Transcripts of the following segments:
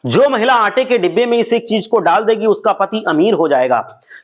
जो महिला आटे के डिब्बे में इस एक चीज को डाल देगी उसका पति अमीर हो जाएगा।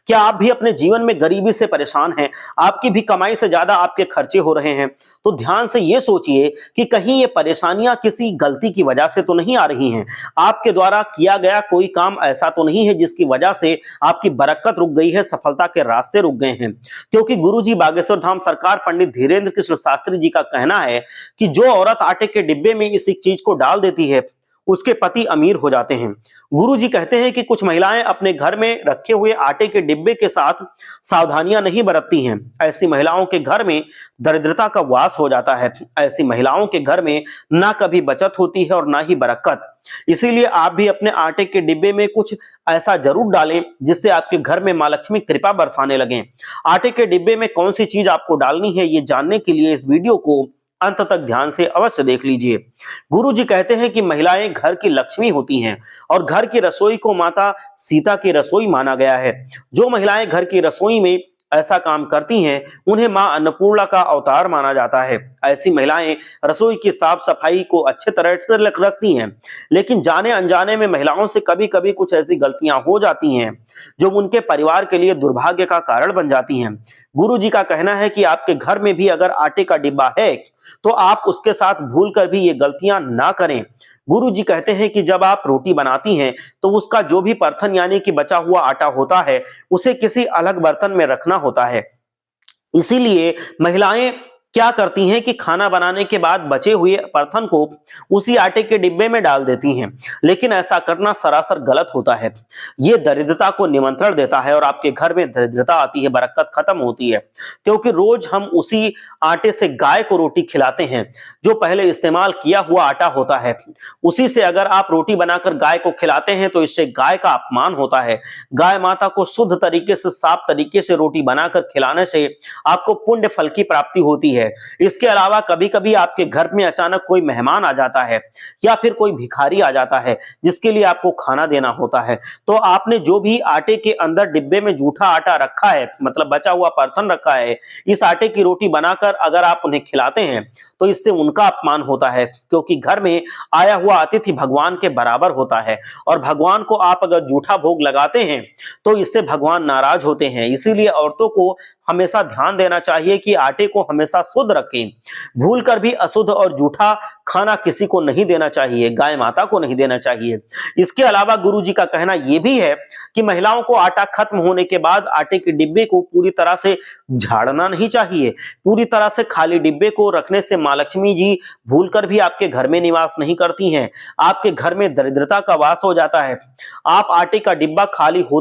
क्या आप भी अपने जीवन में गरीबी से परेशान हैं? आपकी भी कमाई से ज्यादा आपके खर्चे हो रहे हैं? तो ध्यान से ये सोचिए कि कहीं ये परेशानियां किसी गलती की वजह से तो नहीं आ रही हैं। आपके द्वारा किया गया कोई काम ऐसा तो नहीं है जिसकी वजह से आपकी बरकत रुक गई है, सफलता के रास्ते रुक गए हैं। क्योंकि गुरुजी बागेश्वर धाम सरकार पंडित धीरेन्द्र कृष्ण शास्त्री जी का कहना है कि जो औरत आटे के डिब्बे में इस एक चीज को डाल देती है उसके पति अमीर हो जाते हैं। गुरु जी कहते हैं कि कुछ महिलाएं अपने घर में रखे हुए आटे के डिब्बे के साथ सावधानियां नहीं बरतती हैं। ऐसी महिलाओं के घर में दरिद्रता का वास हो जाता है। ऐसी महिलाओं के घर में ना कभी बचत होती है और ना ही बरकत। इसीलिए आप भी अपने आटे के डिब्बे में कुछ ऐसा जरूर डालें जिससे आपके घर में मां लक्ष्मी कृपा बरसाने लगे। आटे के डिब्बे में कौन सी चीज आपको डालनी है ये जानने के लिए इस वीडियो को अंत तक ध्यान से अवश्य देख लीजिए। गुरु जी कहते हैं कि महिलाएं घर की लक्ष्मी होती हैं और घर की रसोई को माता सीता की रसोई माना गया है। जो महिलाएं घर की रसोई में ऐसा काम करती हैं उन्हें मां अन्नपूर्णा का अवतार माना जाता है। ऐसी महिलाएं रसोई की साफ सफाई को अच्छे तरह से रखती हैं। लेकिन जाने अनजाने में महिलाओं से कभी कभी कुछ ऐसी गलतियां हो जाती हैं जो उनके परिवार के लिए दुर्भाग्य का कारण बन जाती हैं। गुरु जी का कहना है कि आपके घर में भी अगर आटे का डिब्बा है तो आप उसके साथ भूल कर भी ये गलतियां ना करें। गुरु जी कहते हैं कि जब आप रोटी बनाती हैं तो उसका जो भी परथन यानी कि बचा हुआ आटा होता है उसे किसी अलग बर्तन में रखना होता है। इसीलिए महिलाएं क्या करती हैं कि खाना बनाने के बाद बचे हुए परथन को उसी आटे के डिब्बे में डाल देती हैं। लेकिन ऐसा करना सरासर गलत होता है। ये दरिद्रता को निमंत्रण देता है और आपके घर में दरिद्रता आती है, बरकत खत्म होती है। क्योंकि रोज हम उसी आटे से गाय को रोटी खिलाते हैं जो पहले इस्तेमाल किया हुआ आटा होता है। उसी से अगर आप रोटी बनाकर गाय को खिलाते हैं तो इससे गाय का अपमान होता है। गाय माता को शुद्ध तरीके से, साफ तरीके से रोटी बनाकर खिलाने से आपको पुण्य फल की प्राप्ति होती है। इसके अलावा कभी कभी आपके घर में अचानक कोई मेहमान आ जाता है या फिर कोई भिखारी आ जाता है जिसके लिए आपको खाना देना होता है। तो आपने जो भी आटे के अंदर डिब्बे में जूठा आटा रखा है, मतलब बचा हुआ परथन रखा है, इस आटे की रोटी बनाकर अगर आप उन्हें खिलाते हैं तो इससे उनका अपमान होता है। क्योंकि घर में आया हुआ अतिथि भगवान के बराबर होता है और भगवान को आप अगर जूठा भोग लगाते हैं तो इससे भगवान नाराज होते हैं। इसीलिए औरतों को हमेशा ध्यान देना चाहिए कि आटे को हमेशा शुद्ध रखें। भूलकर भी अशुद्ध और जूठा खाना किसी को नहीं देना चाहिए, गाय माता को नहीं देना चाहिए। इसके अलावा गुरु जी का कहना यह भी है कि महिलाओं को आटा खत्म होने के बाद आटे के डिब्बे को पूरी तरह से झाड़ना नहीं चाहिए। पूरी तरह से खाली डिब्बे को रखने से मां लक्ष्मी जी भूलकर भी आपके घर में निवास नहीं करती हैं। आपके घर में दरिद्रता का वास हो जाता है। आप आटे का डिब्बा खाली होते